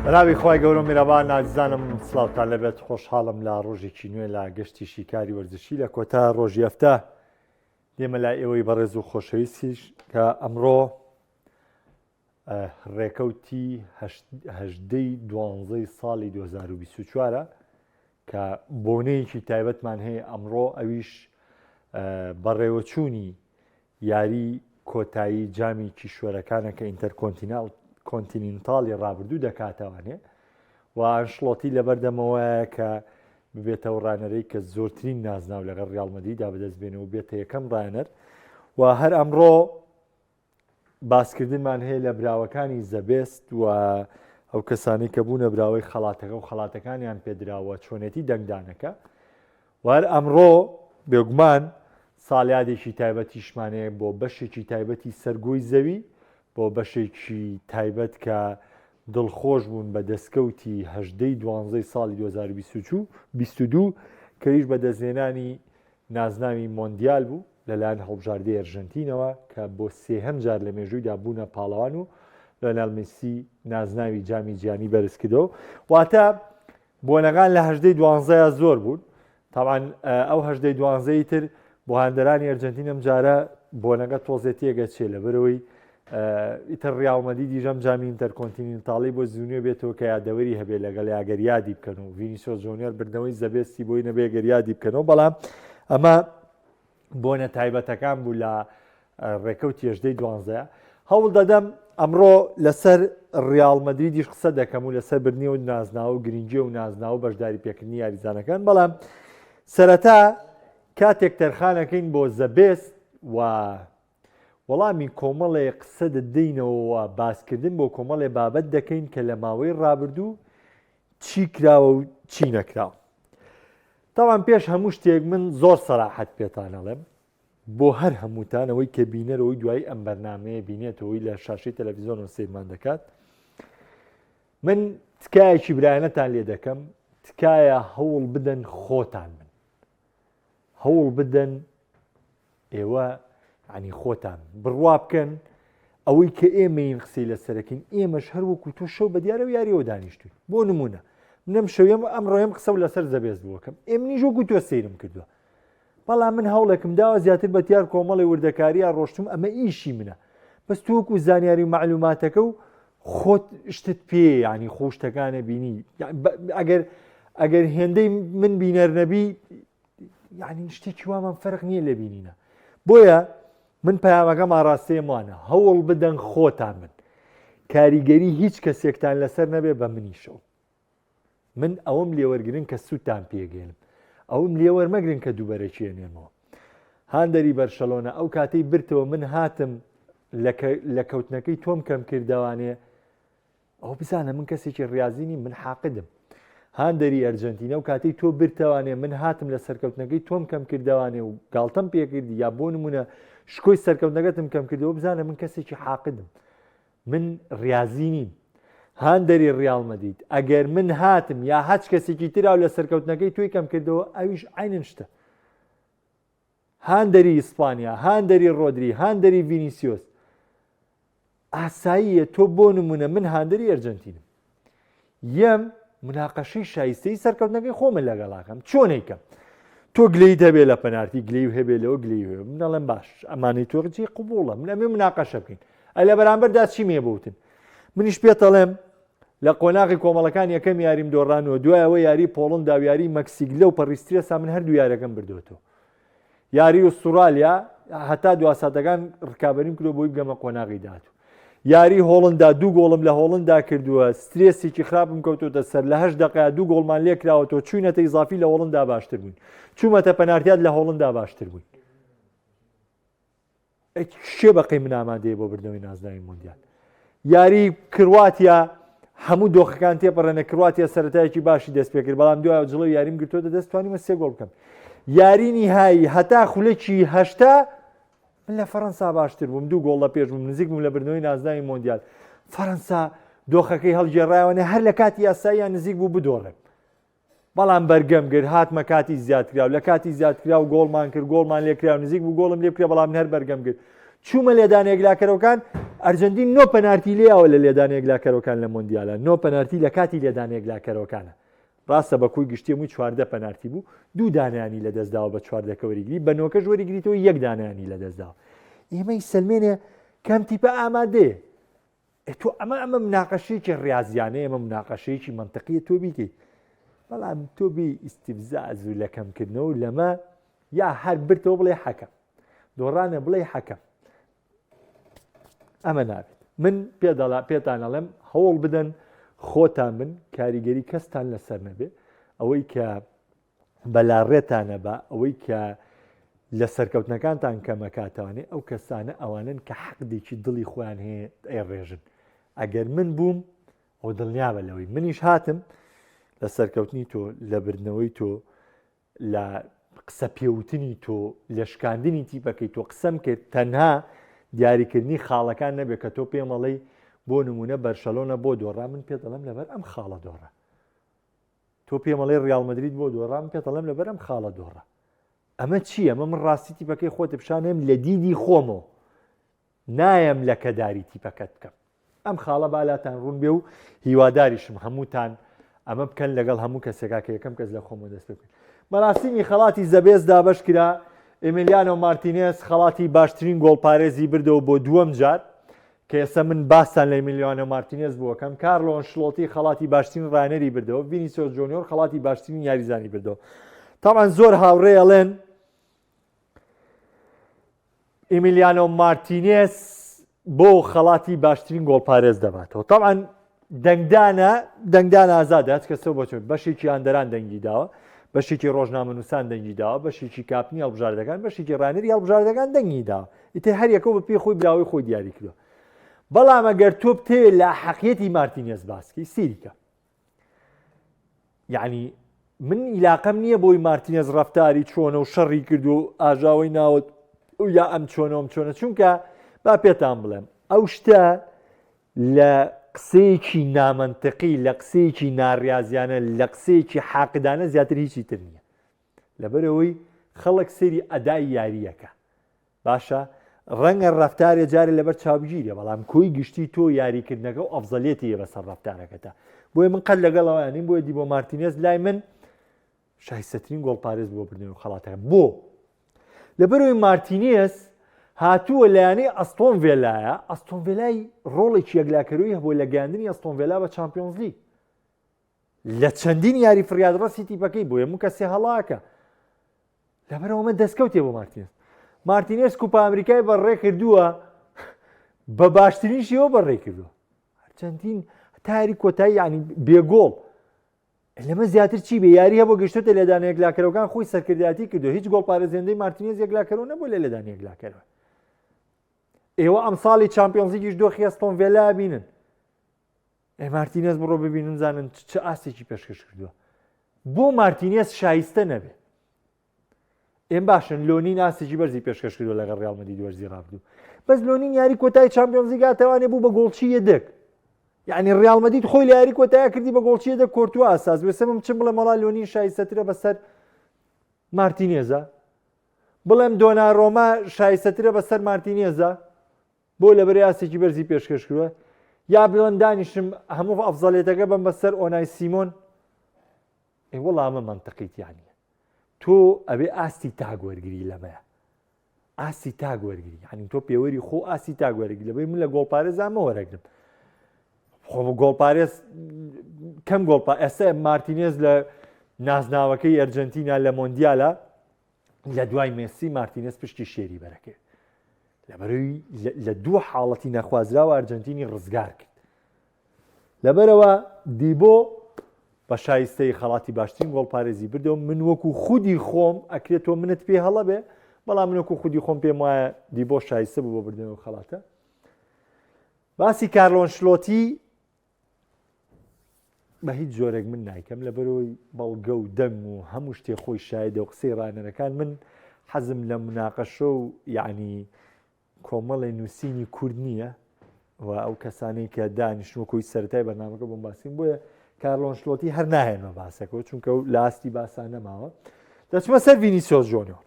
بەناوی خۆی گەورە میرەبان نازانم سڵاوتان لەبێت خۆشحاڵم لە ڕۆژێکی نوێ لە گەشتی شیکاری وەرزشی لە کۆتا ڕۆژی هەفتە دێمە لای ئێوەی بەڕێز و خۆشەویستیش کە ئەمڕۆ ڕێکەوتی هەژدەی دوانزەی ساڵی 2024 کە بۆنەیەکی تایبەتمان هەیە ئەمڕۆ ئەویش بەڕێوەچوونی یاری کۆتایی جامی کیشوەرەکانە کە ئینتەرکۆنتینێنتاڵی ڕابردوو دەکاتەوانێ و ئەنشڵۆتی لەبەردەمەوەیە کە ببێتەوە ڕانەرەی کە زۆرترین نازناو لەگەڵ ڕیاڵ مەدریددا بەدەستبێنەوە بێتە یەکەم ڕانەر و هەر ئەمڕۆ باسکردنمان هەیە لە براوەکانی زەبێست و ئەو کەسانی کە بوونە براوەی خەڵاتەکە و خەڵاتەکانیان پێدراوە چۆنێتی دەنگدانەکە و هەر ئەمڕۆ بێگومان ساڵیادێکی تایبەتیشمانەیە بۆ بەشێکی تایبەتی سەرگۆی زەوی بۆ بەشێکی تایبەت کە دڵخۆش بوون بە دەستکەوتی هەژدەی دوانزەی ساڵی 2022 کەیش بە دەستێنانی نازناوی مۆندیال بوو لەلایەن هەڵبژاردەی ئەرژەنتینەوە کە بۆ سێهەم جار لە مێژوویدا بوونە پاڵەوان و لۆنال مێسی نازناوی جامی جیهانی بەرز کردەوە واتە بۆنەکان لە هەژدەی دوانزەیە زۆر بوون تاوان ئەو هەژدەی دوانزەی تر بۆ هەندەرانی ئەرجەنتینەم جارە بۆنەکە تۆزێتیەگە چێ لە بەرەوەی ئیتر ڕیاڵ مەدریدی ژەم جامی ئینتەرکۆنتینێنتاڵی بۆ زیونیۆ بێتەوە کە یادەوەری هەبێ لەگەڵ یاگەر یادی بکەن و ڤینیسیۆس جونیۆر بردنەوەی زەبێستی بۆی نەبێ گەر یادی بکەنەوە بەڵام ئەمە بۆنە تایبەتەکان بوو لە ڕێکەوتی هەژدەی دوانزەیە هەوڵ دەدەم ئەمڕۆ لەسەر ڕیاڵ مەدریدیش قسە دەکەم و لەسەر بردننیەوە نازناوە و گرنگجێ و نازناوە بەشداری پێکردنی یاریزانەکان بەڵام سەرەتا کاتێک تەرخانەکەین بۆ زەبێست و وەڵامی کۆمەڵێ قسە دەدەینەوە باسکردن بۆ کۆمەڵێ بابەت دەکەین کە لە ماوەی ڕابردوو چی کراوە و چی نەکراوە تاوان پێش هەموو شتێک من زۆر سەراحەت پێتان ئەڵێم بۆ هەر هەمووتانەوەی کە بینەرەوەی دوای ئەم بەرنامەیە بینێتەوەی لە شاشەی تەلەڤیزۆن و سیرمان دەکات من تکایەکی برایەنەتان لێ دەکەم تکایە هەوڵ بدەن خۆتان من هەوڵ بدەن ئێوە عنی خۆتان بڕوا بکەن ئەوەی کە ئێمەین قسەی لەسەرەکەین ئێمەش هەروەکو تۆ شەو بە دیارە و یاریەوە دانیشتوین بۆ نمونە منم شەوێم ئەمڕۆیم قسە و لەسەر زەبێست بووەکەم ئێمنیش وەکو تۆ سەیرم کردووە بەڵام من هەوڵێکم داوە زیاتر بەتیار کۆمەڵی وردەکاریە ڕۆشتم ئەمە ئیشی منە بەس تۆ وەکو زانیاری و معلوماتەکە و خۆت شتت پێ ینی خۆشتەکانە بینی ئەگەر هێندەی من بینەر نەبی یعنی شتێکی وامان فەرق نییە لە بینینە بۆیە من پەیامەکەم ئاڕاستەیە وانە هەوڵ بدەن خۆتان من کاریگەری هیچ کەسێکتان لەسەر نەبێ بە منیشەوە من ئەوەم لێوەرگرن کە سووتان پێگەێنم ئەوم لێوەرمەگرن کە دووبەرەکیێنێمەوە هاندەری بەرشەلۆنە ئەو کاتەی برتەوە من هاتم لە کەوتنەکەی تۆم کەم کردوانێ ئەو بزانە من کەسێکی ڕاضینی من حاقدم هاندەری ئەرجەنتینە و کاتەی تۆ برتەوانێ من هاتم لە سەرکەوتنەکەی تۆم کەم کردوانێ و گاڵتەم پێکردی یا بۆ نمونە شکۆی سەرکەوتنەکەتم کەم کردەوە بزانە من کەسێکی حاقدم من ڕاضی نیم هاندەری ڕیاڵ مەدرید ئەگەر من هاتم یا هەچ کەسێکی تراو لە سەرکەوتنەکەی توی کەم کردەوە ئەویش عینن شتە هاندەری ئیسپانیا هاندەری ڕۆدری هاندەری ڤینیسیۆس ئاساییە تۆ بۆ نمونە من هاندەری ئەرجەنتینم یەم مناقەشەی شایستەی سەرکەوتنەکەی خۆمە لەگەڵاکەم چۆنێکم تۆ گلەیت هەبێ لە پەنارتی گلەی و هەبێ لەوە گلەی هەیە منەڵێم باش ئەمانەی تۆڕجی قوبوڵە من ئەمێ مناقەشە بکەین ئەلە بەرامبەردا چی مێ بوتن منیش پێتەڵێم لە قۆناغی کۆمەڵەکان یەکەم یاریم دۆڕانەوە دوایەوە یاری پۆڵندا و یاری مەکسیک لەو پەڕیسترێسا من هەردوو یارەکەم بردوێتەوە یاری ئوستورالیا هەتا دواساتەکان ڕکابەریم کردو بۆی بگەمە قۆناغی داهاتوو یاری هۆڵندا دوو گۆڵم لە هۆڵندا کردووە سترێسێکی خراپم کەوتۆتە سەر لە 8 دقیقە دوو گۆڵمان لێ کراوەتەوە چوونەتە ئیزافی لە هۆڵندا باشتر بووین چوومەتە پەنارتیات لە هۆڵندا باشتر بووین شێ بەقەی من ئامادەیە بۆ بردنەوەی نازناوی مۆندیال یاری کرواتیا هەموو دۆخەکان تێپەڕێنە کرواتیا سەرەتایەکی باشی دەست پێ کرد بەڵام دوای جڵەی یاریم گرتووەتە دەست توانیمە 3 گۆڵ بکەم یاری نیهایی هەتا خولەکی 8 من لە فەڕەنسا باشتر بووم 2 گۆڵ لە پێش بووم نزیک بووم لە بردنەوەی نازناوی مۆندیال فەڕەنسا دۆخەکەی هەڵگێڕایەوە هەر لە کاتی یاساییان نزیک بوو بدۆڕێم بەڵام بەرگەم گر هاتمە کاتی زیادکراو لە کاتی زیادکراو گۆڵمان کرد گۆڵمان لێکراو نزیک بوو گۆڵم لێ بکرێ بەڵام هەر بەرگەم کرد چوومە لێدانێک لاکەرەوەکان ئەرجەنتین 9 پەنارتی لێیاوە لە لێدانەیەک لاکەرەوەکان لە مۆندیالە 9 پەنارتی لە کاتی لێدانەیەک لاکەرەوەکانە ڕاستە بەکوی گشتیەمووی 14 پەنارتی بوو 2 دانیانی لە دەستداوە بە 14 وەریگری بە 9کەش وەریگریتەوە 1 دانیانی لە دەستداوە ئێمەی سلمێنێ کەم تیپە ئامادەیە تۆ ئەمە مناقەشەیەکی ڕاضیانەیە ئەمە مناقەشەیەکی منطقیە تۆ بیکەیت بەڵام تۆ بی ئیستیفزاز و لە کەمکردنەوە لەمە یا هەر برتەوە بڵێ حەکەم دۆڕانە بڵێ حەکەم ئەمە نابێت من پێتان ئەڵێم هەوڵ بدەن خۆتان بن کاریگەری کەستان لەسەر نەبێ ئەوەی کە بەلاڕێتانە بە ئەوەی کە لە سەرکەوتنەکانتان کەمەکاتوانێ ئەو کەسانە ئەوانن کە حەقدێکی دڵی خۆیان هەیە ئەیڕێژن ئەگەر من بووم ئەو دڵنیابە لەوەی منیش هاتم لە سەرکەوتنی تۆ لە بردنەوەی تۆ لە قسە پێوتنی تۆ لە شکاندنی تیپەکەی تۆ قسەم کرد تەنها دیاریکردنی خاڵەکان نەبێت کە تۆ پێمەڵی بۆ نمونە بەرشەلۆنە بۆ دۆڕا من پێ دەڵێم لەبەر ئەم خاڵە دۆڕە تۆ پێمەڵی ڕیال مەدرید بۆ دۆڕا من پێ دەڵێم لەبەر ئەم خاڵە دۆڕە ئەمە چییە؟ ئەمە من ڕاستی تیپەکەی خۆت پیشانێم لە دیدی خۆمەوە نایم لە کەداری تیپەکەت بکەم ئەم خاڵە بالاتان ڕوون بێ و هیواداریشم هەمووتان ئەمە بکەن لەگەڵ هەموو کەسێکا کە یەکەم کەس لە خۆمە دەست بکەن مەراسیمی خەڵاتی زەبێز دابەش کرا ئێمیلیانۆ مارتینێز خەڵاتی باشترین گۆڵپارێزی بردەوە بۆ دووەم جار کە ئێستا من باسان لە ئێمیلیانۆ مارتینێز بووەکەم کارلۆ ئەنشلۆتی خەڵاتی باشترین ڕانەری بردەوە ڤینیسیۆس جونیۆر خەڵاتی باشترین یاریزانی بردەوە تاوان زۆر هاوڕێ ئەڵێن ئێمیلیانۆ مارتینێز بۆ خەڵاتی باشترین گۆڵپارێز دەباتەوە تاوان دەنگدان ئازادە هەچ کەسەوە بۆچێت بەشێکی ئاندەران دەنگی داوە بەشێکی ڕۆژنامەنووسان دەنگی داوە بەشێکی کاپنی هەڵبژاردەکان بەشێکی ڕانەری هەڵبژاردەکان دەنگی داوە ئیتر هەر یەکەوە بە پێی خۆی براوی خۆی دیاری کردووە بەڵام ئەگەر تۆ بتێ لە حەقیەتی مارتینێز باسکەی سیریکە یعنی من ئیلاقەم نییە بۆی مارتینێز ڕەفتاری چۆنە و شەڕی کردو و ئاژاوی ناوت یا ئەم چۆنەوەم چۆنە چونکە با پێتان بڵێم ئەو شتە لە قسەیەکی نامەنتەقی لە قسەیەکی ناڕازیانە لە قسەیەکی حاقدانە زیاتر هیچی تر نییە لەبەرەوەی خەڵک سەری ئەدای یاریەکە باشە ڕەنگە ڕەفتارێ جارێ لەبەر چاوبگیرە بەڵام کۆی گشتی تۆ یاریکردنەکە و ئەفزەلێتی بەسەر ڕەفتارەکەتە بۆیە من قەت لەگەڵەوەیانیم بۆیە دی بۆ مارتینێز لای من شایستەترین گۆڵپارێز بۆ بردنەوە خەڵاتەکە بۆ لەبەرەوەی مارتینێز هاتووە لایەنەی ئەستۆن ڤێلایە ئەستۆن ڤێلای ڕۆڵێکی یەکلاکەرووی هەبووە لە گەیاندنی ئەستۆن ڤێلا بە چامپیۆنز لیگ لە چەندین یاری فریادڕەسی تیپەکەی بۆ هەموو کەسێ هەڵاکە لەبەرەوە من دەستکەوتێ بۆ مارتینێز کوپا ئەمریکای بەڕێ کردووە بە باشترین شێوە بەڕێ کردووە ئەرجەنتین تاری کۆتایی یعنی بێگۆڵ لەمە زیاتر چی بێ یاری هەبوو گەشتۆتە لێدانە یەکلاکەرەوەکان خۆی سەرکردایەتی کردو هیچ گۆڵپارێزێندەی مارتینێز یەکلاکەرەوە نەبوو لە لێدانە یەکلاکەرەوە ئێوە ئەم ساڵی چامپیۆنز لیگیش دۆخی ئەستۆن ڤێلا بینن مارتینێز بڕۆ ببینن زانن چه ئاستێکی پێشکەش کردووە بۆ مارتینێز شایستە نەبێ ئێم باشن لۆنین ئاستێکی بەرزی پێشکەش کردووە لەگەڵ ڕیال مەدرید وەرزی ڕابردوو بەس لۆنین یاری کۆتایی چامپیۆنز لیگ هاتەوانێ بوو بە گۆڵچی یەدەک یعنی ڕیال مەدرید خۆی لە یاری کۆتایی کردی بە گۆڵچی یەدەک کۆرتووە ئاساس وێسەمم چ بڵێ مەڵا لۆنین شایستەترە بەسەر مارتینێزە بڵێم دۆناڕۆما شایستەترە بەسەر مارتینێزە بۆ لەبەر ئاستێکی بەرزی پێشکەش کردووە یا بڵێن دانیشم هەموو ئەفزەڵێتەکە بم بەسەر ئۆنای سیمۆن وەڵامە منتەقیتیانە تۆ ئەبێ ئاستی تاگوەرگری لەمەیە ئاستی تاگوەرگری یعنی تۆ پێوەری خۆ ئاستی تاگوەرگری لەبەی من لە گۆڵپارێز ئەمە وەرەگرم خۆ گۆڵپارێز کەم گۆڵپا ئێستا مارتینێز لە نازناوەکەی ئەرجەنتینا لە مۆندیالە لە دوای مێسی مارتینێز پشتی شێری بەرەکرد لەبەرەوەی لە دوو حاڵەتی نەخوازراوە ئەرجەنتینی ڕزگار کرد لەبەرەوە دیبۆ بە شایستەی خەڵاتی باشترین گۆڵپارێزی بردەوە من وەکو خودی خۆم ئەکرێتەوە منت پێ هەڵە بێ بەڵام من وەکو خودی خۆم پێم وایە دیبۆ شایستە بوو بۆ بردنەوە خەڵاتە باسی کارلۆ ئەنشلۆتی بە هیچ جۆرێک من نایکەم لەبەرەوەی بەڵگە و دەنگ و هەموو شتێ خۆی شایدە و قسەی ڕانەرەکان من حەزم لە مناقەشە و یعنی کۆمەڵی نووسینی کورد نییە و ئەو کەسانەی کە دانیشتووەکۆی سەرەتای بەرنامەکە بۆم باسیم بۆیە کارلۆ ئەنشلۆتی هەر ناهێنمە باسەکەەوە چونکە و لە ئاستی باسان نەماوە دەچمە سەر ڤینیسیۆس جۆنیۆر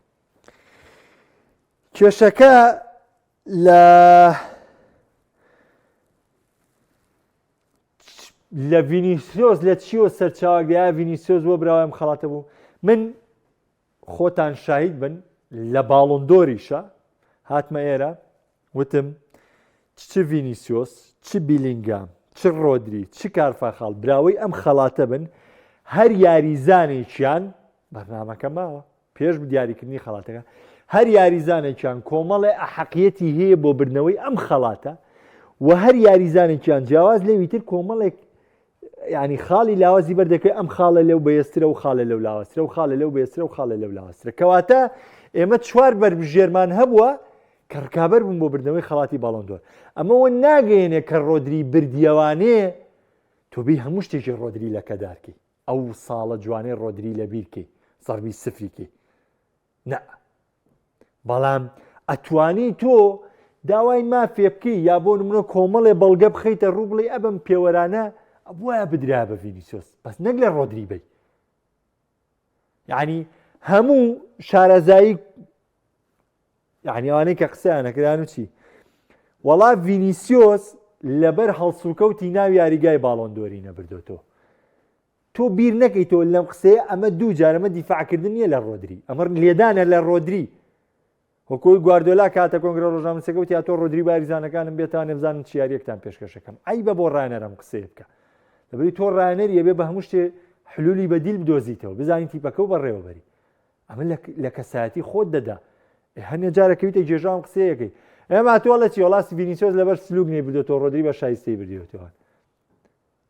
کێشەکە لە لە ڤینیسیۆس لە چیوە سەرچاوەگەیە ڤینیسیۆس بۆ براوەم خەڵاتە بوو من خۆتان شاهید بن لە باڵۆندۆریشە هاتمە ئێرە وتم چ ڤینیسیۆس چ بیلینگام چ ڕۆدری چ کارفاخاڵ براوەی ئەم خەڵاتە بن هەر یاریزانێکیان بەرنامەکە ماوە پێش دیاریکردنی خەڵاتەکە هەر یاریزانێکیان کۆمەڵێ ئەحەقیەتی هەیە بۆ برنەوەی ئەم خەڵاتە و هەر یاریزانێکیان جیاواز لێوی تر کۆمەڵێک ینی خاڵی لاوازی بەردەکەی ئەم خاڵە لەو بەیەسترە و خاڵە لەو لاوەسترە و خاڵە لەو بێسترە و خاڵە لەو لاوەسترە کەواتە ئێمە چوار بەرژێرمان هەبووە کە ڕکابەر بوون بۆ بردنەوەی خەڵاتی باڵۆندۆر ئەمەوە ناگەێنێ کە ڕۆدری بردیەوانەیە تۆبی هەموو شتێکی ڕۆدری لەکەدارکەی ئەو ساڵە جوانەی ڕۆدری لە بیرکەی سەربی سفریکەی نە بەڵام ئەتوانی تۆ داوای مافێ بکەی یا بۆ نمونە کۆمەڵێ بەڵگە بخەیتە ڕوو بڵێ ئەبم پێوەرانە وایە بدرا بە ڤینیسیۆس بەس نەک لە ڕۆدری بی یعنی هەموو شارەزایی یعنی ئەوانەی کە قسەیانەکران و چی وەڵا ڤینیسیۆس لەبەر هەڵسوکەوتی ناوی یاریگای باڵۆندۆری نەبردۆتەوە تۆ بیر نەکەیتەوە لەم قسەیە ئەمە دوو جار ئەمە دیفاعکردن نیە لە ڕۆدری ئەمە لێدانە لە ڕۆدری وەکۆی گواردۆلا کاتە کۆنگرە ڕۆژنامەنووسەکەوتی یا تۆ ڕۆدری باریزانەکانم بێتان نەبزانن چ یاریەکتان پێشکەشەکەم ئەی بە بۆ ڕایەنەرم قسەیە بکە لەبەری تۆ ڕایەنەریە بێ بە هەموو شتێ حلولی بەدیل بدۆزیتەوە بزانین تیپەکە و بەڕێوەبەری ئەمە لە کەسایەتی خۆت دەدا هەنێ جارەکەویتە جێژام قسەیەکەی ئێمە تۆڵە چی وڵاستی ڤینیسیۆس لەبەر سلوک نێ بردێتەوە ڕۆدری بە شایستەی بردێتەوە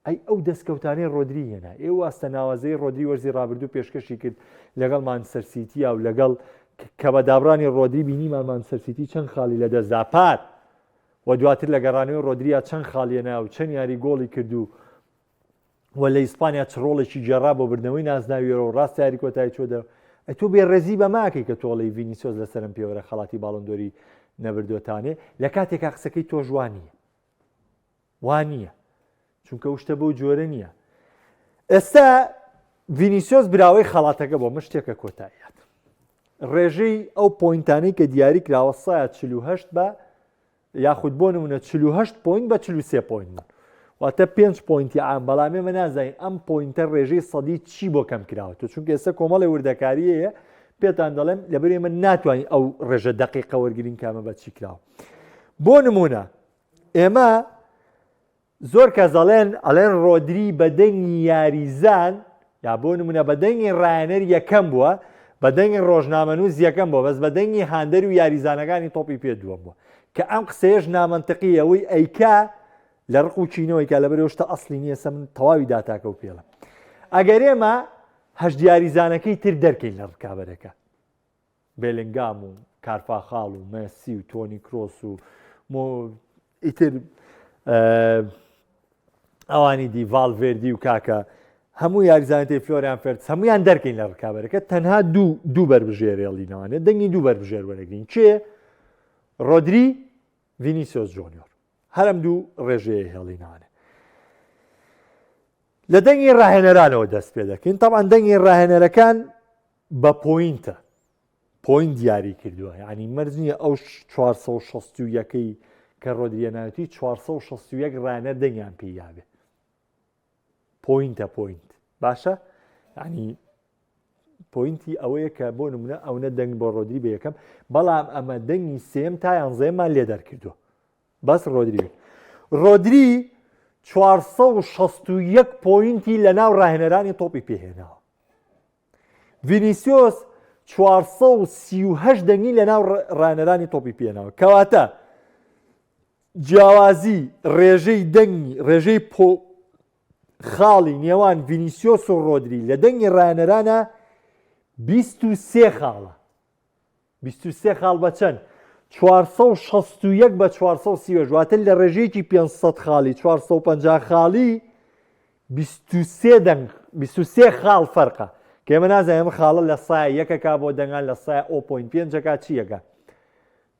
ئەی ئەو دەستکەوتانەی ڕۆدری هێنا ئێوە ئاستە ناوازەی ڕۆدری وەرزی ڕابردوو پێشکەشی کرد لەگەڵ مانچستەر سیتی و لەگەڵ کە بە دابڕانی ڕۆدری بینیمان مانچستەر سیتی چەند خاڵی لە دەستدا پات و دواتر لە گەڕانەوەی ڕۆدریا چەند خاڵیەنا و چەند یاری گۆڵی کردو و لە ئیسپانیا چ ڕۆڵێکی جێڕا بۆ بردنەوەی نازناویەوە و ڕاست یاری کۆتایی چۆدە تۆ بێڕێزی بە ماکەی کە تۆڵی ڤینیسیۆس لەسەرم پێوەرە خەڵاتی باڵۆندۆری نەبردوتانێ لە کاتێکا قسەکەی تۆ جوانیە وانییە چونکە شتە بەو جۆرە نییە ئێستا ڤینیسیۆس براوەی خەڵاتەکە بۆ من شتێکە کۆتاییات ڕێژەی ئەو پۆینتانەی کە دیاری کراوە 148 بە یاخود بۆ نمونە 48 پۆینت بە 43 پۆینت بوون واتە 5 پۆینتی عام بەڵام ئێمە نازانین ئەم پۆینتە ڕێژەی سەدی چی بۆ کەم کراوەتەوە چونکە ئێستا کۆمەڵی وردەکاریەیە پێتان دەڵێم لەبەر ئێمە ناتوانین ئەو ڕێژە دەقیقە وەرگرین کامە بە چی کراوە بۆ نمونە ئێمە زۆر کەس ئەڵێن ڕۆدری بەدەنگی یاریزان یا بۆ نمونە بەدەنگی ڕایەنەر یەکەم بووە بەدەنگی ڕۆژنامەنووس یەکەم بووە بەس بەدەنگی هاندەر و یاریزانەکانی تۆپی پێ دووەم بووە کە ئەم قسەیەش نامەنتەقی ئەوەی ئەیکا لە ڕق و چینەوەی کە لەبەرەوە شتە ئەسڵی نییە سە من تەواوی داتاکە و پێڵم ئەگەر ئێمە هەشت یاریزانەکەی تر دەرکەین لە ڕکابەرەکە بێلنگام و کارفاخاڵ و مەسی و تۆنی کرۆس و ئیتر ئەوانی دی ڤالڤێردی و کاکە هەموو یاریزانەتی فلۆریان فێرتس هەمویان دەرکەین لە ڕکابەرەکە تەنها دوو بەربژێرێڵینەوەنێ دەنگی دوو بەربژێر وەرەگرین چێ ڕۆدری ڤینیسیۆس جۆنیۆر هەرم دوو ڕێژەیە هێڵینانە لە دەنگی ڕاهێنەرانەوە دەست پێ دەکەین تەمان دەنگی ڕاهێنەرەکان بە پۆینتە پۆینت دیاری کردووە یعنی مەرج نییە ئەو 461ەکەی کە ڕۆدریەناوەتی 461 ڕاهێنەر دەنگیان پێیابێ پۆینتە پۆینت باشە ینی پۆینتی ئەوەیە کە بۆ نمونە ئەوە دەنگ بۆ ڕۆدری بە یەکەم بەڵام ئەمە دەنگی سێم تا یانزەیەمان لێ دەرکردووە بەس ڕۆدری 461 پۆینتی لە ناو ڕاهێنەرانی تۆپی پێهێناوە ڤینیسیۆس 438 دەنگی لە ناو ڕاهێنەرانی تۆپی پێهێناوە کەواتە جیاوازی ڕێژەی دەنگی ڕێژەی خاڵی نێوان ڤینیسیۆس و ڕۆدری لە دەنگی ڕاهێنەرانە 23 خاڵە 23 خاڵ بە چەند 461 بە 430 واتە لە ڕێژەیەکی 500 خاڵی 450 خاڵی 23 خاڵ فەرقە کە ئێمە نازانین ئەمە خاڵە لە سایە یەکەکا بۆ دەنگان لە سایە 0.5 چیەکە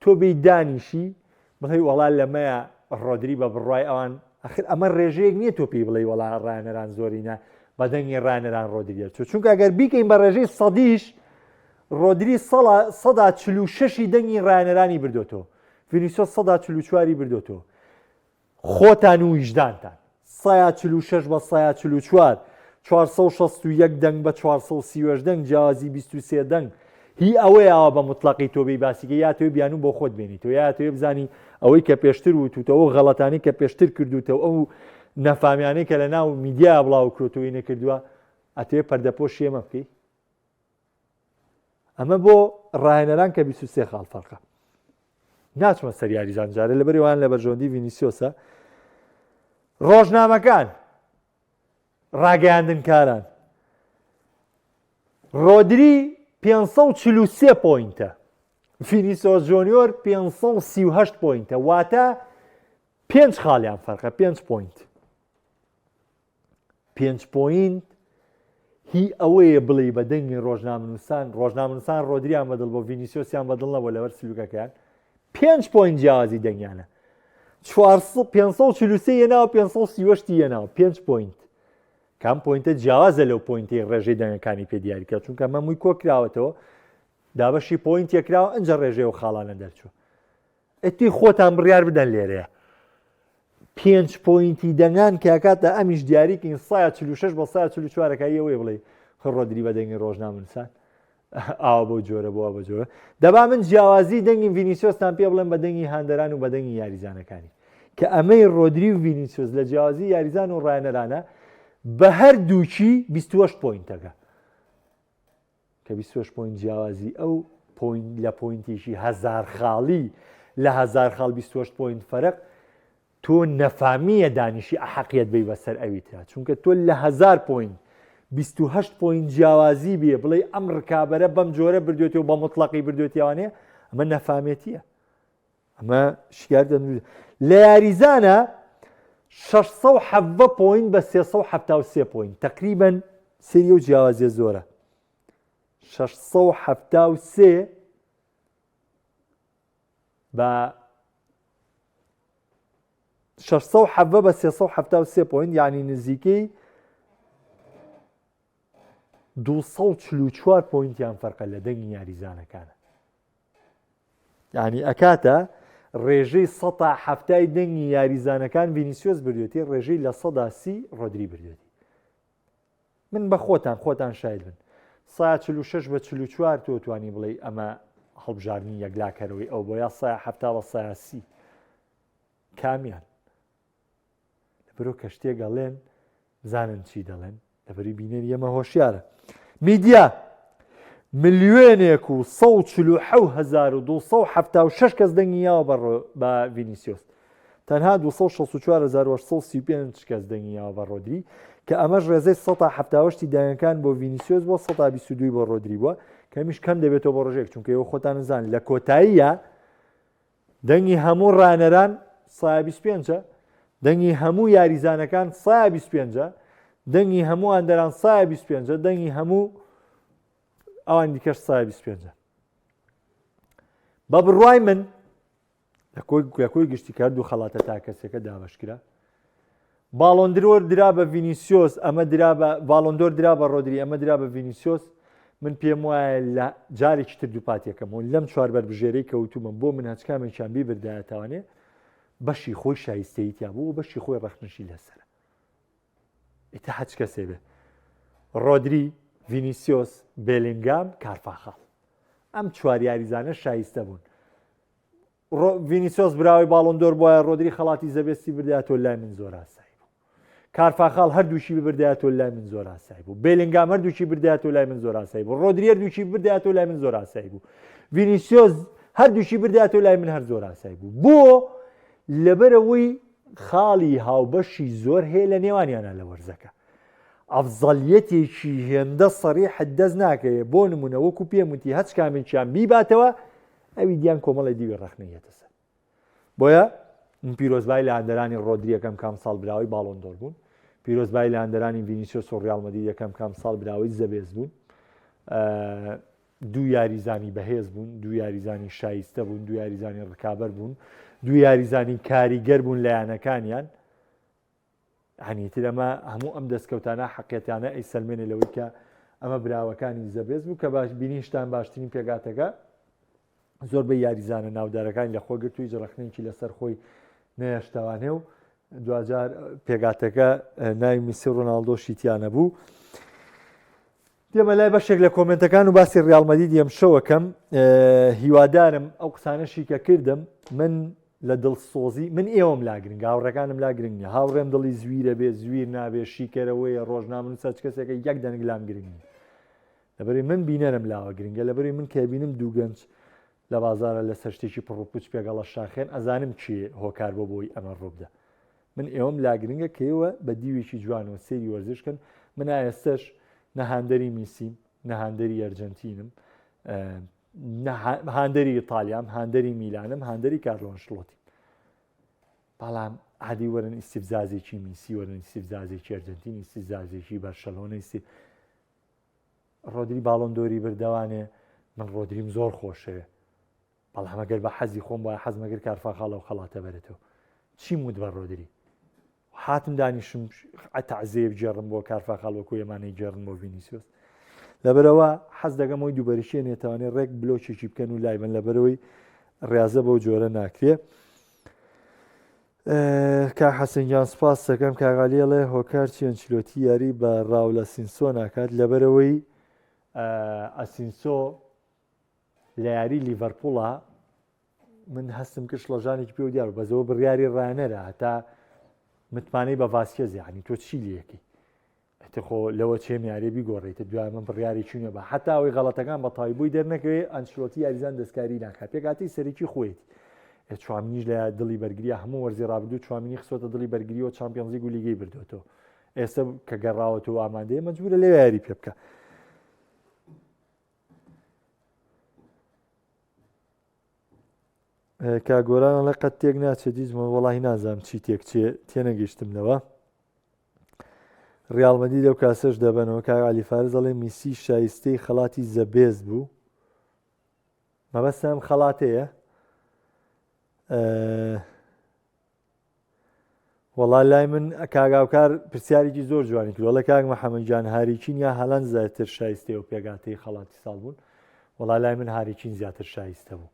تۆ بێی دانیشی بڵێ وەڵا لەمەیە ڕۆدری بە بڕای ئەوان ئەخر ئەمە ڕێژەیەک نییە تۆ پێی بڵێ وەڵا ڕاهێنەران زۆرینە بە دەنگی ڕاهێنەران ڕۆدریە چونکە ئەگەر بیکەین بە ڕێژەی سەدیش ڕۆدری 146 دەنگی ڕاهێنەرانی بردوتەوە ڤینیسیۆس 144 بردوتەوە خۆتان و ویژدانتان 146 بە 144 461 دەنگ بە 430 دەنگ جیاوازی 23 دەنگ هی ئەوەیەوە بە مطلقی تۆبەی باسیکە یا تۆی بیانوو بۆ خۆت بێنیتەوە یا تۆی بزانی ئەوەی کە پێشتر وتوتەوە غەڵەتانی کە پێشتر کردوتەوە ئەو نەفامیانەی کە لە ناو میدیا بڵاو کرۆتەوەی نەکردووە ئەتوێ پەردەپۆش شێمە بکەی ئەمە بۆ ڕاهێنەران کە 23 خاڵ فەرقە ناچمە سەر یاریزان جارە لەبەرەوەیان لە بەرژۆندی ڤینیسیۆسە ڕۆژنامەکان ڕاگەیاندنکاران ڕۆدری 543 پۆینتە ڤینیسیۆس جۆنیۆر 538 پۆینتە واتە 5 خاڵیان فەرقە 5 پۆینت 5 پۆینت هی ئەوەیە بڵێ بە دەنگی ڕۆژنامەنووسان ڕۆدریان بەدڵ بۆ ڤینیسیۆسیان بەدڵنەوە لەوەر سلوکەکەیان 5 پۆینت جیاوازی دەنگیانە 543 یەناوە 538 یەناوە 5 پۆینت کام پۆینتە جیاوازە لەو پۆینتی ڕێژەی دەنگەکانی پێ دیاریکە چونکە مەمووی کۆکراوەتەوە دابەشی پۆینت یەکراوە ئەنجە ڕێژەیە و خاڵانە دەرچوو ئەتی خۆتان بڕیار بدەن لێرەیە 5 پۆینتی دەنگان کاکاتە ئەمیش دیاریکەین 146 بە 144ەکەی ئەوەی بڵێ ڕۆدری بە دەنگی ڕۆژنامەنووسان ئاوا بۆ جۆرە بووە بە جۆرە دەبا من جیاوازی دەنگی ڤینیسیۆستان پێ بڵێن بە دەنگی هاندەران و بە دەنگی یاریزانەکانی کە ئەمەی ڕۆدری و ڤینیسیۆس لە جیاوازی یاریزان و ڕاهێنەرانە بە هەردووچی 28 پۆینتەکە کە 28 پۆینت جیاوازی ئەو لە پۆینتێکی هەزار خاڵی لە هەزار خاڵ 28 پۆینت فەرق تۆ نەفامیە دانیشی ئەحەقیەت بی بەسەر ئەویتە چونکە تۆ لە 1000 پۆینت 28 پۆینت جیاوازی بێ بڵێ ئەم ڕکابەرە بەم جۆرە بردوێتەوە بە مطلقی بردوێتیوانێ ئەمە نەفامێتیە ئەمە شکار لە یاریزانە 670 پۆینت بە 373 پۆینت تقریبا سێری و جیاوازیە زۆرە 673 بە 670 بە 373 پۆینت یعنی نزیکەی 244 پۆینتیان فەرقە لە دەنگی یاریزانەکانە یعنی ئەکاتە ڕێژەی 170 دەنگی یاریزانەکان ڤینیسیۆس بردوێتی ڕێژەی لە 130 ڕۆدری بردوێتی من بە خۆتان شاید بن 146 بە 44 تۆ توانی بڵێ ئەمە هەڵبژاردننی یەکلاکەرەوەی ئەو بۆ یا 170 بە 130 کامیان لەبەرەوە کە شتێگەڵێن بزانن چی دەڵێن لەبەری بینێن ئێمە هۆشیارە میدیا ملیۆنێک و 147,276 کەس دەنگیاوە بە ڤینیسیۆس تەنها 264,835 کەس دەنگیاوە بە ڕۆدری کە ئەمەش ڕێزەی 178 دەنگەکان بۆ ڤینیسیۆس بۆ 122 بۆ ڕۆدری بووە کەمیش کەم دەبێتەوە بۆ ڕۆژێک چونکە ئێوە خۆتان نزان لە کۆتاییە دەنگی هەموو ڕانەران 125 دەنگی هەموو یاریزانەکان 125 دەنگی هەموو ئەندەران 125 دەنگی هەموو ئەوان دیکەش 125 بە بڕوای من لە کۆی گشتی کرد و خەڵاتە تا کەسێکە دابشکرا باڵۆندۆر درا بە ڤینیسیۆس ئەمە درا بە باڵۆندۆر درا بە ڕۆدری ئەمە درا بە ڤینیسیۆس من پێم وایە لە جارێکی تر دووپاتێکەمەوە لەم چواربەر بژێرەی کەوتومە بۆ من هەچکامێکیان بیبردایەتوانێ بەشی خۆی شایستەیتیا بوو و بەشی خۆی ڕەخنشی لەسەر ئیتا هەچ کەسێ بێ ڕۆدری ڤینیسیۆس بێلینگام کارفاخاڵ ئەم چوار یاریزانە شایستە بوون ڤینیسیۆس براوی باڵۆندۆر بۆیە ڕۆدری خەڵاتی زەبێستی بردایەتەوە لای من زۆر ئاسایی بوو کارفاخاڵ هەردووشی بردایەتەوە لای من زۆر ئاسایی بوو بێلینگام هەردووشی بردایەتەوە لای من زۆر ئاسایی بوو ڕۆدری هەردووشی بردایەتەوە لای من زۆر ئاسایی بوو ڤینیسیۆس هەردووشی بردایەتەوە لای من هەر زۆر ئاسایی بوو بۆ لەبەرەوەی خاڵی هاوبەشی زۆر هەیە لە نێوانیانە لە وەرزەکە ئەفزەڵیەتێکی هێندە سەریحت دەست ناکەوێت بۆ نمونە وەکو پێم وتی هەچ کامێکیان بیباتەوە ئەوی دیان کۆمەڵی دیوێ ڕەخنەیەتە سەر بۆیە پیرۆزبای لە هەندەرانی ڕۆدری یەکەم کام ساڵ براوی باڵۆندۆر بوون پیرۆزبای لە هەندەرانی ڤینیسیۆس و ڕیال مەدرید یەکەم کام ساڵ براوی زەبێز بوون دوو یاریزانی بەهێز بوون دوو یاریزانی شایستە بوون دوو یاریزانی ڕکابەر بوون دوو یاریزانی کاریگەر بوون لایەنەکانیان هەنیتر ئەمە هەموو ئەم دەستکەوتانە حەقیەتانە ئەی سەلمێنێ لەوەی کە ئەمە براوەکانی زەبێز بوو کە باش بینیشتان باشترین پێگاتەکە زۆر بە یاریزانە ناودارەکانی لە خۆگرتووی ڕەخنێکی لەسەر خۆی نەهێشتەوانێ و دوجار پێگاتەکە ناوی میسی ڕۆناڵدۆشی تیانە بوو. دێمە لای بەشێک لە کۆمنتەکان و باسی ڕیال مەدرید دێم شەوەکەم هیوادارم ئەو قسانەشی کە کردم من لە دڵسۆزی من ئێوەم لا گرنگ هاوڕەکانم لا گرنگ نیە هاوڕێم دڵی زویرە بێ زویر نابێ شیکەرەوەی ڕۆژنامە چ کەسێکە یەک دەنگ لام گرنگ لەبەری من بینەرم لاوە گرنگە لەبەری من کە بینم دوو گەنج لە بازارە لە سەر شتێکی پڕوپچ پێگەڵە شاخێن ئەزانم چی هۆکار بۆ بۆی ئەمە ڕووبدە من ئێوەم لا گرنگە کەیەوە بە دیوێکی جوانەوە سێری وەرزشکن من ئێستش نەهاندەری میسیم نەهاندەری ئەرجەنتینم هاندەری ئیتالیام هاندەری میلانم هاندەری کارلۆ ئەنشلۆتیم بەڵام عادی وەرن ئیستیفزازێکی میسی وەرن ئیستیفزازێکی ئەرجەنتین ئیستیفزازێکی بەرشەلۆنە ڕۆدری باڵۆندۆری بردەوانێ من ڕۆدریم زۆر خۆشەوێ بەڵام ئەگەر بە حەزی خۆم وایە حەزمەگەر کارفاخاڵە و خەڵاتە بەرێتەوە چی موت بە ڕۆدری حاتم دانیشم تەعزیە بجێڕم بۆ کارفاخاڵ وەکو ئێمانەی جێڕن بۆ ڤینیسیۆس لەبەرەوە حەز دەگەم ئەوی دووبەرشیە نێتوانێت ڕێک بلۆچێکی بکەن و لایبن لەبەرەوەی ڕاضە بەو جۆرە ناکرێ کا حەسەنگیان سپاس دەکەم کاغالیەڵێ هۆکار چێنچلۆتی یاری بە ڕاولە سینسۆ ناکات لەبەرەوەی ئەسینسۆ لە یاری لیڤەرپوڵە من هەستم کرد شڵەژانێکی پێ و دیار بەزەوە بڕیاری ڕایەنەرە هەتا متمانەی بە ڤاسکێز یعنی تۆ چی لەکەی خۆ لەوە چێم یارێ بیگۆڕیتە دوای من بڕیاری چوونە بە حتا ئەوەی غەڵەتەکان بە تای بووی دەرنەکەوێ ئەنچلۆتی یاریزان دەستکاری ناکات پێکاتی سەرێکی خۆیەتی چوامنیش لە دڵی بەرگریە هەموو وەرزی ڕابردوو چوامنی خسۆتە دڵی بەرگریەوە چامپیۆنز لیگ و لیگەی بردوێتەوە ئێستا کە گەڕاوەتەوە ئامادەیە مەجبورە لەوێ یاری پێ بکە کاگۆرانە قەت تێک ناچێت دیزمە وەڵی نازانم چی تێک چێ تێنەگەیشتمەوە ڕیال مەدرید لەو کاسەش دەبنەوە کاک عەلی فارس دەڵێ میسی شایستەی خەڵاتی زەبێز بوو مەبەستم خەڵاتەیە وەڵا لای من کاگاوکار پرسیارێکی زۆر جوانی کردوڵە کاک مەحەمەدجان هاریچین یا هەڵەند زیاتر شایستەی و پێگاتەی خەڵاتی ساڵ بوون وەڵا لای من هاریچین زیاتر شایستە بوو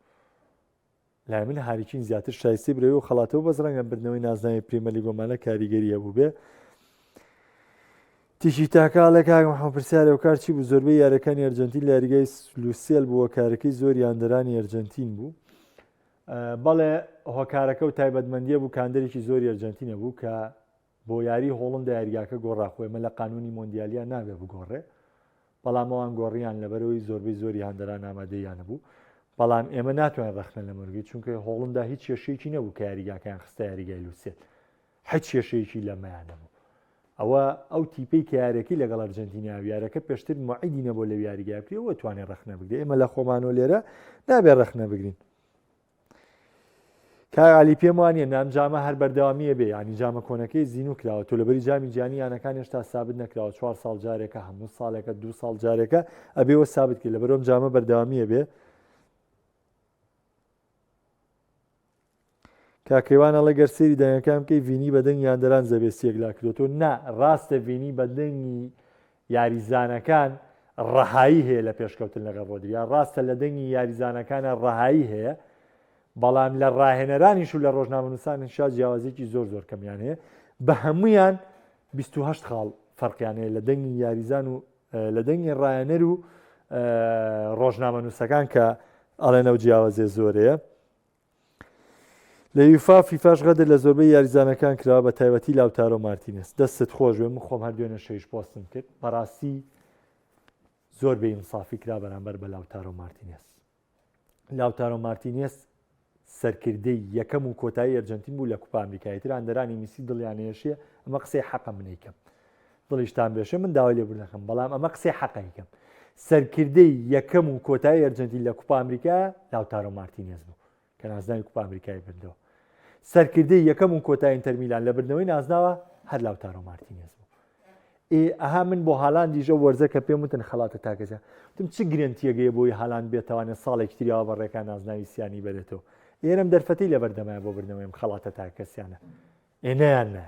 لای من هاریچین زیاتر شایستی برەوە و خەڵاتەوە بەس ڕەنگە بردنەوەی نازناوی پرێمەر لیگۆمانە کاریگەریە بوو بێ تیشی تاکاڵێک کاک مەحەمەد پرسیارە و کار چی بوو زۆربەی یاریەکانی ئەرجەنتین لە یاریگای لوسێل بووە کارەکەی زۆر یاندەرانی ئەرجەنتین بوو بەڵێ هۆکارەکە و تایبەتمەندیە بوو کاندەرێکی زۆری ئەرجەنتینە بوو کە بۆ یاری هۆڵندا یاریگاکە گۆڕاخۆێمە لە قانونی مۆندیالیا نابێ بگۆڕێ بەڵام ئەوان گۆڕیان لەبەرەوەی زۆربەی زۆری هاندەران ئامادەیانە بوو بەڵام ئێمە ناتوانین ڕەخنە لە مەرگی چونکە هۆڵندا هیچ کێشەیەکی نەبوو کە یاریگاکەیان خستە یاریگای لوسێل هیچ کێشەیەکی لەمەیان نەبوو ئەوە ئەو تیپەی کە یاریەکەی لەگەڵ ئەرجەنتینیا یارەکە پێشتر موعیدی نەبوو لەو یاریگای بکرێەوە توانێت ڕەخنە بگرێت ئێمە لە خۆمانەوە لێرە نابێت ڕەخنە بگرین کاک عەلی پێم وانییە نامجامە هەر بەردەوامیە بێ ینی جامە کۆنەکەی زین و کراوە تۆ لەبەری جامی جیانی یانەکان هێشتا سابت نەکراوە 4 ساڵ جارێکە هەموو ساڵێکە 2 ساڵ جارێکە ئەبێەوە سابت کرد لەبەرەوەم جامە بەردەوامیە بێ کاکەوانەڵە گەر سێری دەنگەکان بکەی ڤینی بەدەنگ یاندەران زەبێستیەک لا کردوەوە نا ڕاستە ڤینی بەدەنگی یاریزانەکان ڕەهایی هەیە لە پێشکەوتن لەگەڵ ڕۆدری یان ڕاستە لە دەنگی یاریزانەکانە ڕەهایی هەیە بەڵام لە ڕاهێنەرانیش و لە ڕۆژنامەنووسان شا جیاوازێکی زۆر کەمیان هەیە بە هەمویان 28 خاڵ فەرقیانەیە لە دەنگی یاریزان و لە دەنگی ڕایەنەر و ڕۆژنامەنووسەکان کە ئەڵێنەوە جیاوازێ زۆرەیە لە یوفا فیفاش غەدر لە زۆربەی یاریزانەکان کراوە بە تایبەتی لاوتارۆ مارتینێز دەستت خۆش بێ من خۆم هەر دوێنە شەویش پۆستم کرد بەڕاستی زۆر بێ ئینسافی کرا بەرامبەر بە لاوتارۆ مارتینێز لاوتارۆ مارتینێز سەرکردەی یەکەم و کۆتایی ئەرجەنتین بوو لە کوپا ئەمریکاییتر ئەندەرانی میسی دڵیانێشیە ئەمە قسەی حەقە منیکەم دڵیشتان بێشە من داوای لێبوور نەکەم بەڵام ئەمە قسەی حەقەیکەم سەرکردەی یەکەم و کۆتایی ئەرجەنتین لە کوپا ئەمریکا لاوتارۆ مارتینێز بوو کە نازناوی کوپا ئەمریکای بردەوە سەرکردەی یەکەم و کۆتایی ئینتەر میلان لە بردنەوەی نازناوە هەر لاوتارۆ مارتینێز بوو ئەها من بۆ هالاندیژە وەرزە کە پێم وتن خەڵاتە تاکەجە وتم چ گرنتیەگەیە بۆی هالاند بێتوانێت ساڵێکی تریاوە بەڕێکان نازناوی سیانی بێتەوە ئێرەم دەرفەتی لە بەردەمایە بۆ بردنەوەیم خەڵاتە تاکەسیانە ئێنەیان نە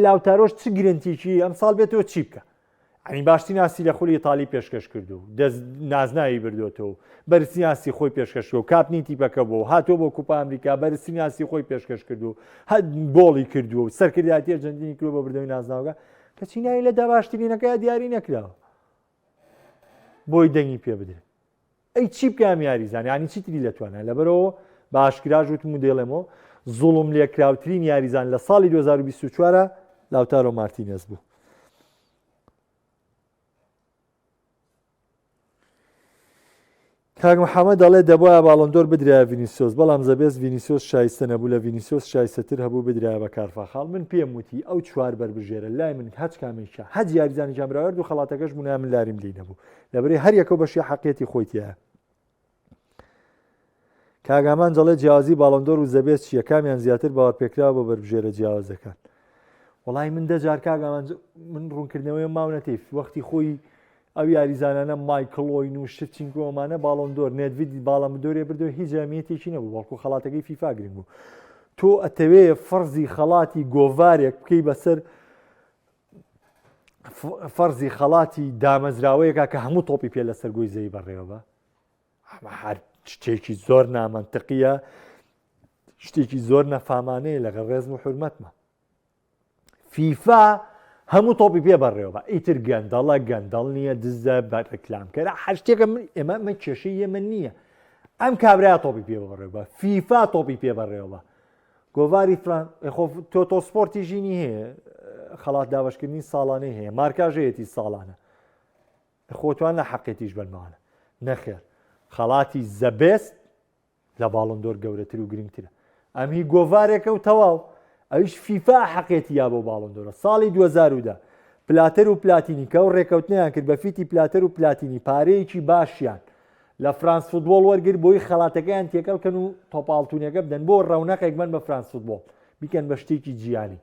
لاوتارۆش چ گرنتیکی ئەم ساڵ بێتەوە چی بکە ئەنی باشتی ناسی لە خولی ئیتالی پێشکەش کردو دەست نازناوی بردوێتەوە بەرسی ناسی خۆی پێشکەش کرد و کاپنی تیپەکە بۆ هاتۆ بۆ کوپا ئەمریکا بەرسی ناسی خۆی پێشکەش کردو هەت گۆڵی کردووە و سەرکردایەتی ئەرجەنتینی کردووە بە بردەوەی نازناوەکە کە چینایی لە داباشترینەکە دیاری نەکراوە بۆی دەنگی پێ بدرێت ئەی چی بکەم یاریزانانی ینی چیتری لەتوانە لەبەرەوە بە ئاشکراژ وتم و دێڵێمەوە زوڵم لێکراوترین یاریزان لە ساڵی 2024 لاوتارۆ مارتینێز بوو. کاک محەممەد دەڵێ دەبواە باڵندۆر بدرایە ڤینیسیۆس بەڵام زەبێز ڤینیسیۆس شایستە نەبوو لە ڤینیسیۆس شایستەتر هەبوو بدرایە بە کارفاخاڵ من پێم وتی ئەو چوار بەربژێرە لای من هەچ کامێکە هەج یاریزانی جامراوەرد و خەڵاتەکەش بوونە من لاریم لی نەبوو لەبەرێ هەر یەکەو بەشی حەقیەتی خۆیتیە. کاگامان دەڵێ جیاوازی باڵندۆر و زەبێز چییە کامیان زیاتر باوەڕپێکراوە بە بەربژێرە جیاوازەکان وەڵای من دەجار کاگامان من ڕوونکردنەوەی ماونەتیف وەختی خۆی ئەو یاریزانانە مایکلۆین و شفچینکۆمانە باڵندۆر نێدویدی باڵندۆرێ بردو هیچ جامیەتێکی نەبوو بەڵکو خەڵاتەکەی فیفا گرنگ بوو تۆ ئەتەوێ فەرزی خەڵاتی گۆڤارێک بکەی بەسەر فەرزی خەڵاتی دامەزراوەیەکە کە هەموو تۆپی پێ لەسەر گۆی زەوی بەڕێوە ئەمە هەر شتێکی زۆر نامەنتەقیە شتێکی زۆر نەفامانەیە لەگەڵ ڕێزم و حورمەتمە فیفا هەموو تۆپی پێ بەڕێوە ئیتر گەندەڵە گەندەڵ نییە دزە بە ڕکلامکەرە هەر شتێکە ئێمە کێشەی ئێمە نییە ئەم کابرا تۆپی پێ بەڕێوە فیفا تۆپی پێ بەڕێوە گۆڤاری تۆ سپۆرتی ژینی هەیە خەڵات دابشکردنی ساڵانەی هەیە مارکاژەیەتی ساڵانە خۆتوان لە حەقێتیش بەرمانە نەخێر خەڵاتی زەبێست لە باڵندۆر گەورەتر و گرنگترە ئەم هی گۆڤارێکە و تەواو ئەوش فیفا حەقێتی یا بۆ باڵندۆرە ساڵی 2010 پلاتەر و پلاتینی کە و ڕێکەوتنیان کرد بە فیتی پلاتەر و پلاتینی پارەیەکی باشیان لە فرانس فوتبۆڵ وەرگر بۆی خەڵاتەکەیان تێکەڵکەن و تۆپاڵتونەکە بدەن بۆ ڕەونەقێکمان بە فرانس فوتبۆڵ بیکەن بە شتێکی جیانی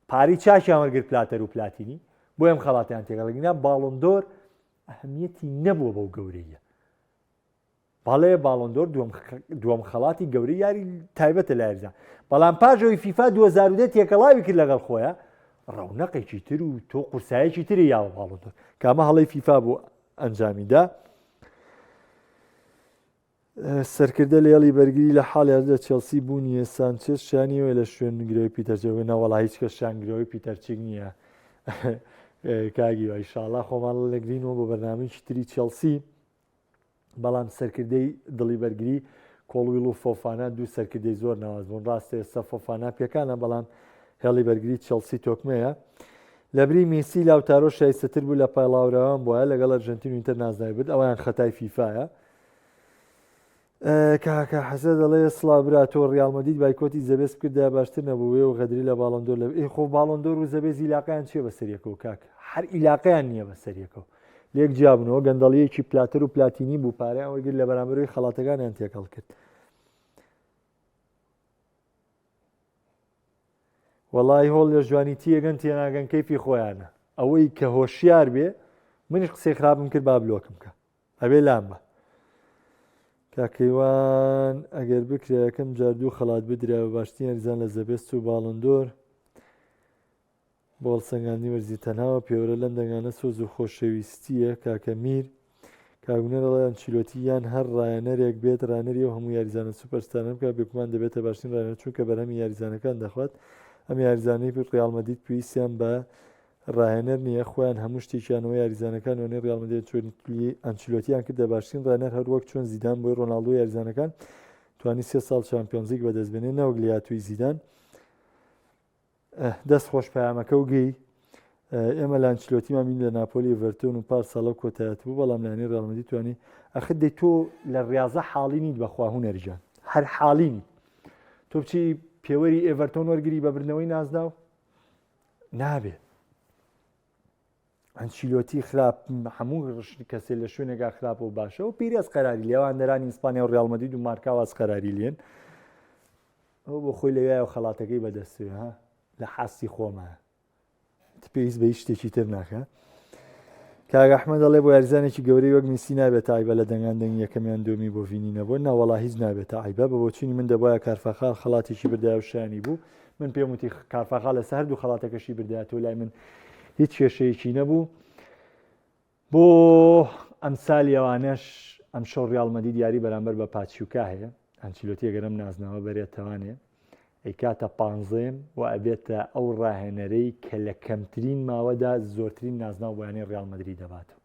پاری چاکیان وەرگر پلاتەر و پلاتینی بۆ ئەم خەڵاتیان تێکەڵکەنا باڵندۆر ئەهەمیەتی نەبووە بەو گەورەیە باڵێ باڵندۆر دووەم خەڵاتی گەورەی یاری تایبەتە لە یاریزان بەڵام پاژەوەی فیفا 2010 تێکەڵاوی کرد لەگەڵ خۆیە ڕەونەقێکی تر و تۆ قورسایەکی تری یاوە باڵندۆر کامە هەڵەی فیفا بۆ ئەنجامیدا سەرکردە لە یاڵی بەرگری لە حاڵیادا چێلسی بوونیە سانچێز شانیەوە لە شوێنگرەوەی پیتەرچێک نەوەڵا هیچ کەس شانگرەوەی پیتەرچێک نییە کاگی و ئینشاڵڵا خۆمان لەگرینەوە بۆ بەرنامەیەکی تری چێلسی بەڵام سەرکردەی دڵی بەرگری کۆڵویل و فۆفانە دوو سەرکردەی زۆر ناواز بوون ڕاستە ئێستا فۆفانە پێکانە بەڵام هێڵی بەرگری چێلسی تۆکمەیە لەبری میسی لاوتارۆ شایستەتر بوو لە پایڵاوراوان بۆیە لەگەڵ ئەرجەنتین و ئینتەر نازناوی برد ئەویان خەتای فیفایە کاکە حەزە دەڵێ سڵاو تۆ ڕیاڵمەدید بایکۆتی زەبێز بکردا باشتر نەبووێ و غەدری لە باڵندۆر لە خۆ باڵندۆر و زەبێز ئیلاقیان چیە بەسەریەکەوە کاکە هەر ئیلاقیان نییە بەسەریەکەوە لێک جیابنەوە گەندەڵیەکی پلاتر و پلاتینی بوو پارەیان وەرگر لە بەرامبەرەوەی خەڵاتەکانیان تێکەڵ کرد وەڵای هۆڵ لە جوانی تیەگەن تێناگەن کەیفی خۆیانە ئەوەی کە هۆشیار بێ منیش قسەی خراپم کرد با بلۆکم کە ئەبێ لام بە کاکەیوان ئەگەر بکرێ یەکەم جاردوو خەڵات بدرا بە باشترین یاریزان لە زەبێست و باڵندۆر بۆڵ سەنگاندنی وەرزی تەناوە پێوەرە لەم دەنگانە سۆز و خۆشەویستیە کاکە میر کاگونە دەڵێن چیلۆتی یان هەر ڕایەنەرێک بێت ڕانەری و هەموو یاریزانە سوپەرستانە بکە بێکمان دەبێتە باشترین ڕایەنەر چونکە بەرهەمی یاریزانەکان دەخوات ئەم یاریزانەی ڕیاڵمەدید پێویستیان بە ڕایەنەر نییە خۆیان هەموو شتێکیانەوە یاریزانەکان وێنەی ڕیاڵمەدید چۆنی ئەنچیلۆتیان کرد دە باشترین ڕایەنەر هەروەک چۆن زیدان بۆی ڕۆناڵدۆ یاریزانەکان توانی 3 ساڵ چامپیۆنز لیگ بەدەستبێنێ نەوەک لەیاتووی زیدان دەست خۆش پەیامەکە و گەی ئێمە لە ئەنچیلۆتیمان بین لە ناپۆلی ئێڤەرتۆن و پار ساڵە کۆتایەت بوو بەڵام لایەنەی ڕیاڵمەدید توانی ئەخت دەی تۆ لە ڕاضە حاڵی نیت بەخوا هونەرجان هەر حاڵی نیت تۆ بچی پێوەری ئێڤەرتۆن وەرگری بە بردنەوەی نازدا و نابێت ئەنچیلۆتی خراپ هەموو کەسێ لە شوێنێکا خراپە و باشە و پیرەز قەراری لێوان دەرانی ئیسپانیا و ڕیاڵمەدید و مارکاواز قەراری لێن ئەو بۆ خۆی لەوایە و خەڵاتەکەی بەدەستێ ها لە حاسی خۆمە پێویست بە هیچ شتێکی تر ناکە کاک ئەحمەد دەڵێ بۆ یاریزانێکی گەورەی وەک میسی نابێت تایبە لە دەنگان دەنگ یەکەمیان دومی بۆ ڤینی نەبووە ناوەڵا هیچ نابێت عیبە بە بۆچینی من دەبایە کارفەخال خەڵاتێکی بردای و شانی بوو من پێم وتی کارفەخال لەسەر هەردوو خەڵاتەکەشی بردایەتەوە لای من هیچ کێشەیەکی نەبوو بۆ ئەم سالیەوانش ئەم شەو ڕیاڵمەدی دیاری بەرامبەر بە پاچیوکا هەیە ئەنچیلۆتی ئەگەرم نازناوە بەرێتەوانێ ئەی کاتە پانزەم و ئەبێتە ئەو ڕاهێنەرەی کە لە کەمترین ماوەدا زۆرترین نازناو بۆیانی ڕیاڵمەدری دەباتەوە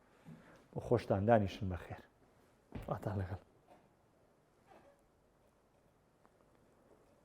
بۆ خۆشتان دانیشن بەخێر واتان لەگەڵ